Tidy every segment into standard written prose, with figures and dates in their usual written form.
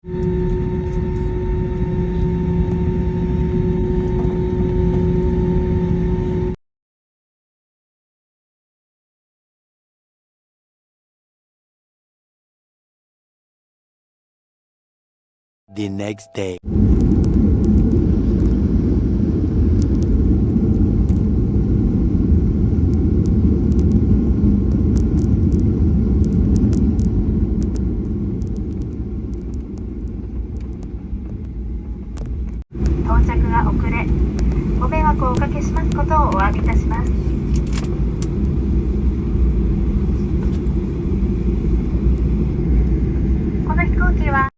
The next day.到着が遅れ、ご迷惑をおかけしますことをお詫びいたします。この飛行機は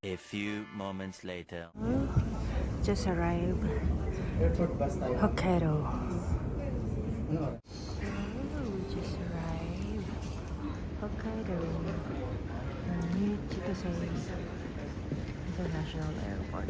A few moments later. Just arrived Hokkaido. Just arrived Hokkaido. Near Chitose International Airport.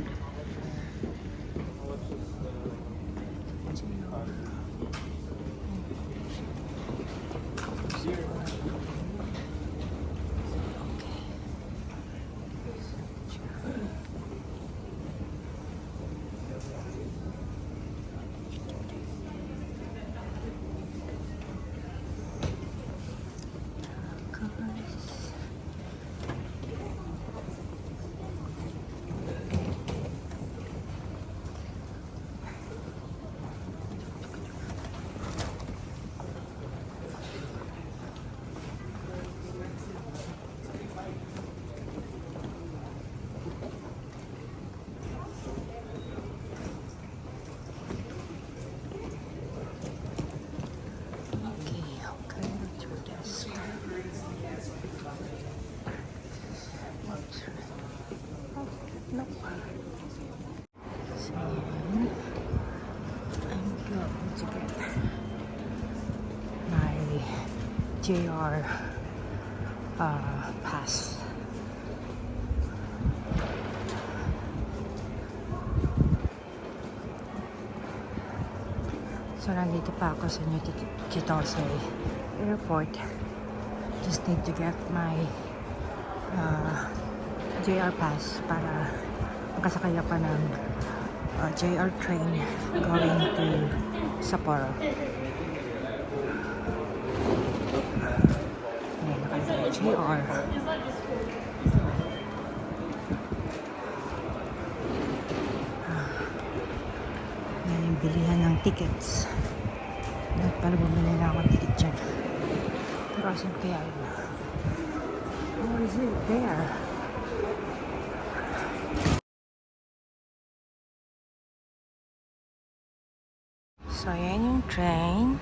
Nope. So, I'm going to get my JR pass. So, nandito pa ako sa New Chitose Airport. Just need to get my JR pass para makasakay ako ng JR train going to Sapporo. Ayan, nakalagay JR. Ayan yung bilihan ng tickets. Dapat pala bumili na akong ticket dyan. Pero asan kaya yun? Oh, is it there? So, ayan yung train.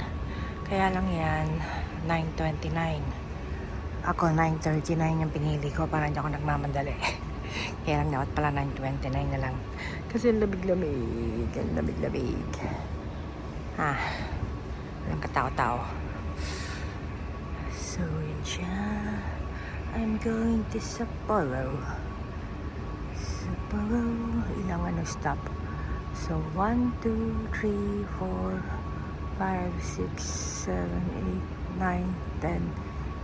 Kaya lang yan, 9:29. Ako, 9:39 yung pinili ko para hindi ako nagmamadali. Kaya lang dapat pala 9:29 na lang. Kasi labig-labig. Ang labig-labig. Walang katao-tao. So, yun siya. I'm going to Sapporo. Sapporo. Ilang stop? So 1, 2, 3, 4, 5, 6, 7, 8, 9, 10,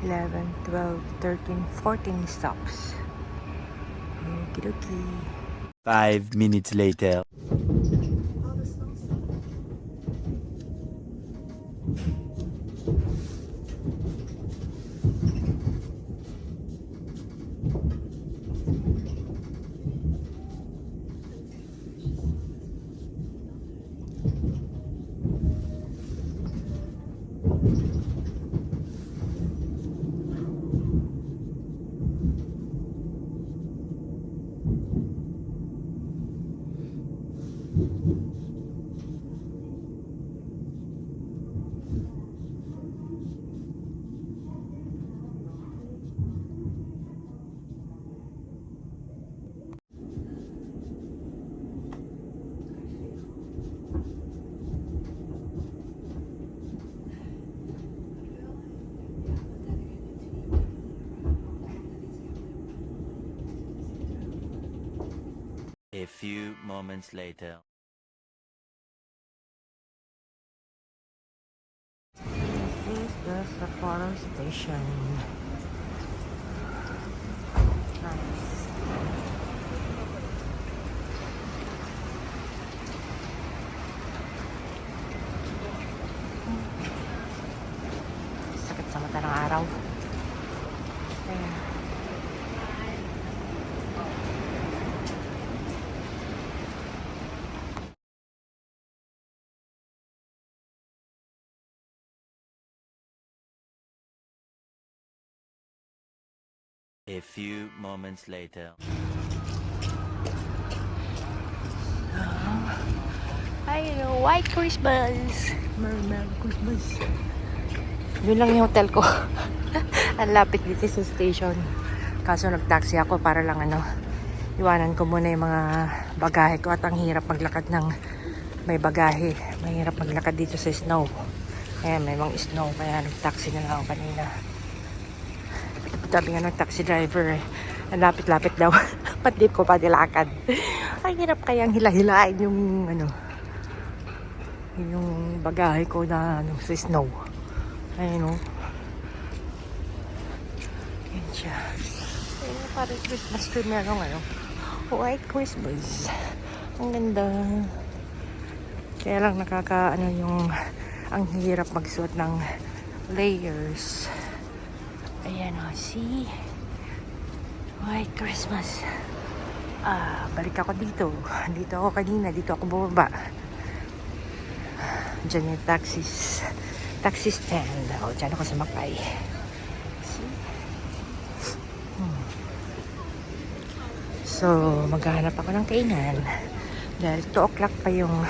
11, 12, 13, 14 stops. Okidoki. 5 minutes later. few moments later. This is the Sapporo station. Nice. Sakit sa mata ng araw. Ayan. A few moments later. Ay, White Christmas! Merry Christmas! Doon lang yung hotel ko. Ang lapit dito sa station. Kaso nag-taxi ako para lang iwanan ko muna yung mga bagahe ko at ang hirap maglakad ng may bagahe. Mahirap maglakad dito sa snow. Ayan, may mga snow kaya nag-taxi na lang ako kanina. Sabi nga ng taxi driver, ang lapit-lapit daw. Pati ko pa nilakad. Ay, hirap kayang hila-hilain yung yung bagahe ko na sa snow. Ayun o. Yan siya. Ayun, parang Christmas tree merong White Christmas. Ang ganda. Kaya lang ang hirap magsuot ng layers. Ayan o, see? White Christmas. Balik ako dito. Dito ako kanina. Dito ako bumaba. Diyan yung taxi stand. O, dyan ako sumakay. See? So, maghahanap ako ng kainan. Dahil 2 o'clock pa yung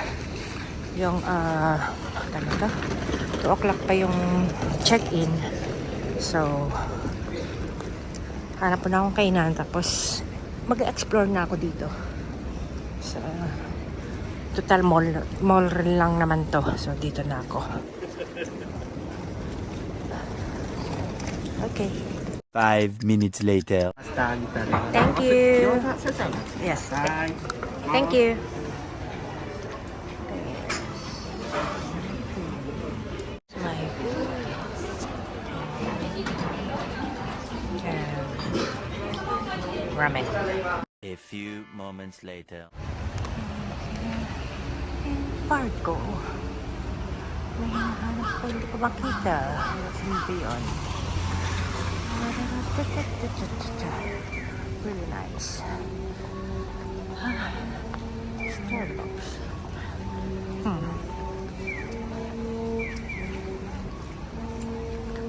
2 o'clock pa yung check-in. So, hanap po na akong kainan. Tapos, mag-explore na ako dito. So, total mall lang naman to. So, dito na ako. Okay. 5 minutes later. Thank you. Yes. Thank you. My ramen. A few moments later. Barko. May hinahanap ko, hindi ko makita. Hindi yun. Really nice. Starbucks.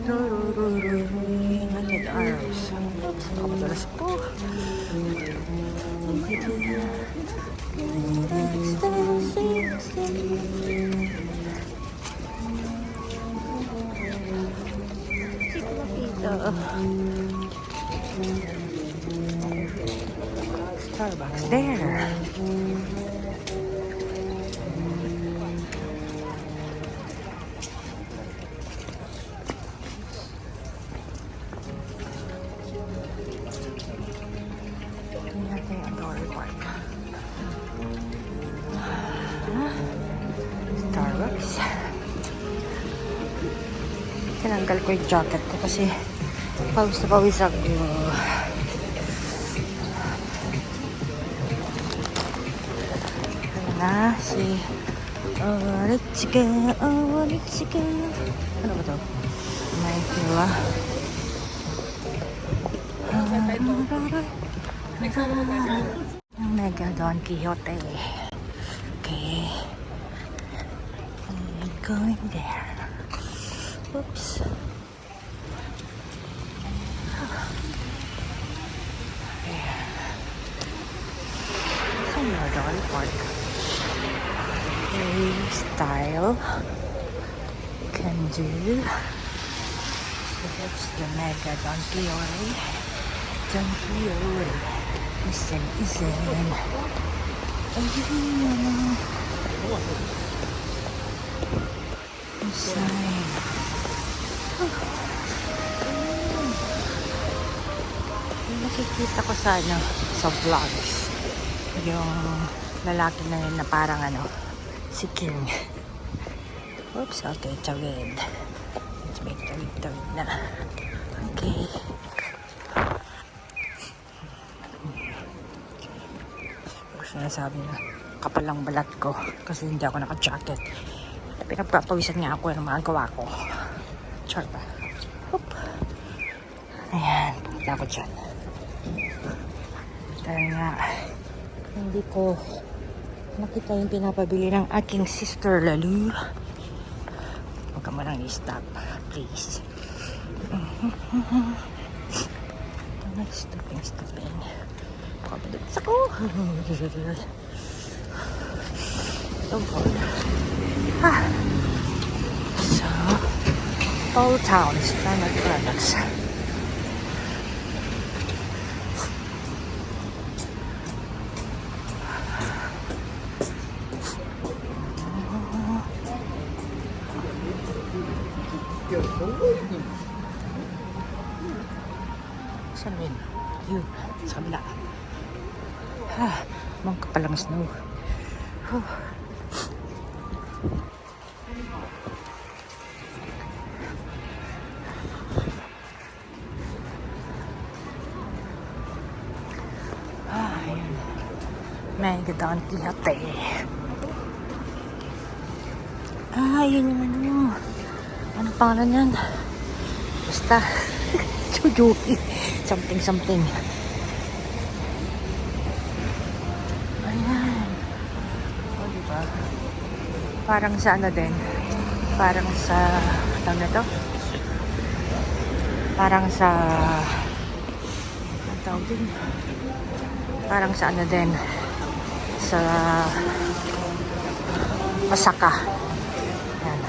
$100. Kapadalas po. Starbucks there. Starbucks. Tinanggal ko yung jacket ko kasi pawis na pawis ako. Ayan na si Ritchika. Ritchika. Ano ba to? May pila. Mega Don Quixote. Okay. I'm going there. Oops. Somewhere Dolly Park. Okay, style. Can do. So that's the Mega Don Quixote. Don Quixote. Listen. Inside. Nakikita ko sa vlogs yung lalaki na yun na parang ano, si King. Oops, okay, tawid. Let's make tawid na. Okay. Sinasabi na kapal lang balat ko kasi hindi ako naka-jacket. Pinagpapawisan nga ako ng mga gawa ko. Char ba? Oop. Ayan, punta ako dyan. Dahil nga, hindi ko nakita yung pinapabili ng aking sister Lalu. Huwag ka mo lang i-stop, please. Stopping. Pakapalit ako. Don't fall. So, Old Town Standard Products. Saan yun? Yun, sa kabila. Mangka palang snow. Ayan. Mega Don Quixote. Yun yung ano. Ano pangalan yan? Basta. Chujuki. Something. Ayan. O, diba? Parang sa ano din. Parang sa... Ano na to? Parang sa... Ang tawag din? Parang sa ano din. Sa... Masaka. Ayan.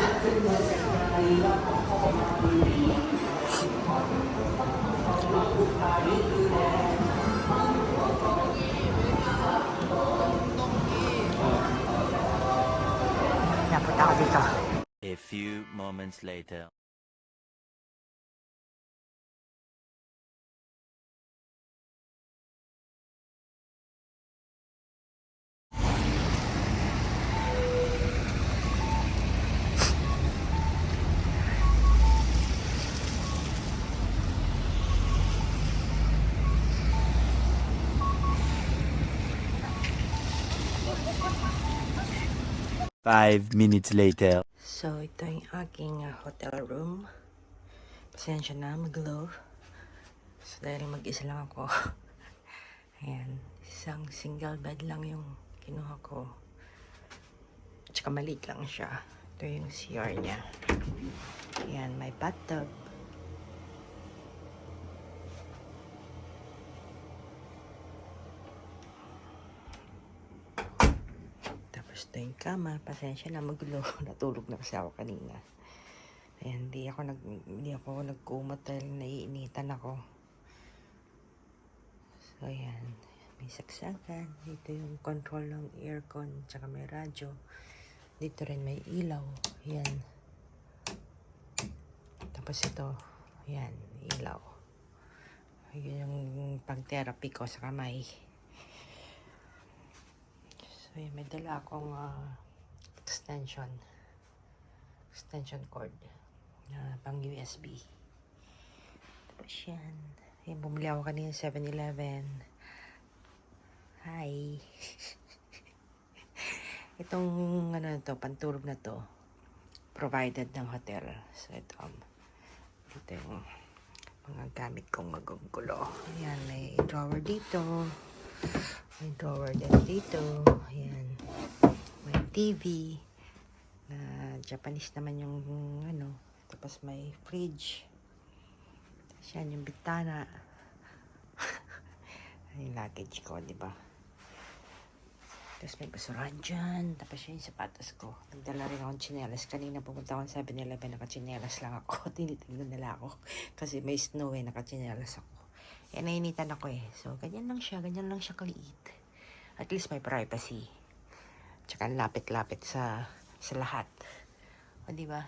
Napunta ako dito. A few moments later. Five minutes later. So, ito yung aking hotel room. Pasensya na, mag-low. So, dahil mag-isa lang ako. Ayan, isang single bed lang yung kinuha ko. Tsaka maliit lang siya. Ito yung CR niya. Ayan, may bathtub. Tapos ito yung kama. Pasensya na, mag-low. Natulog na kasi ako kanina. Ayan, hindi ako nagkumot dahil naiinitan ako. So, ayan. May saksakan. Dito yung control ng aircon. Tsaka may radyo. Dito rin may ilaw. Ayan. Tapos ito. Ayan, ilaw. Ayan yung pag-therapy ko sa kamay. So, ayan. May dala akong extension cord. Pang USB. Tapos yan. Ayan, bumili ako kanina 7-Eleven. Hi. Itong ano to, pantulog na to, provided ng hotel. So ito yung mga gamit kong magugulo. Ayan, may drawer dito. May drawer din dito. Ayan. May TV. Na Japanese naman yung ano. Tapos may fridge. Tapos yan yung bitana. Yung luggage ko, di ba? Tapos may basurahan dyan. Tapos yung sapatos ko. Nagdala rin akong tsinelas. Kanina pupunta akong 7-Eleven, nakatsinelas lang ako. Tinitignan nila ako. Kasi may snow nakatsinelas ako. Nainitan ako So, ganyan lang siya kaliit. At least may privacy. Tsaka lapit-lapit sa lahat. O, di ba?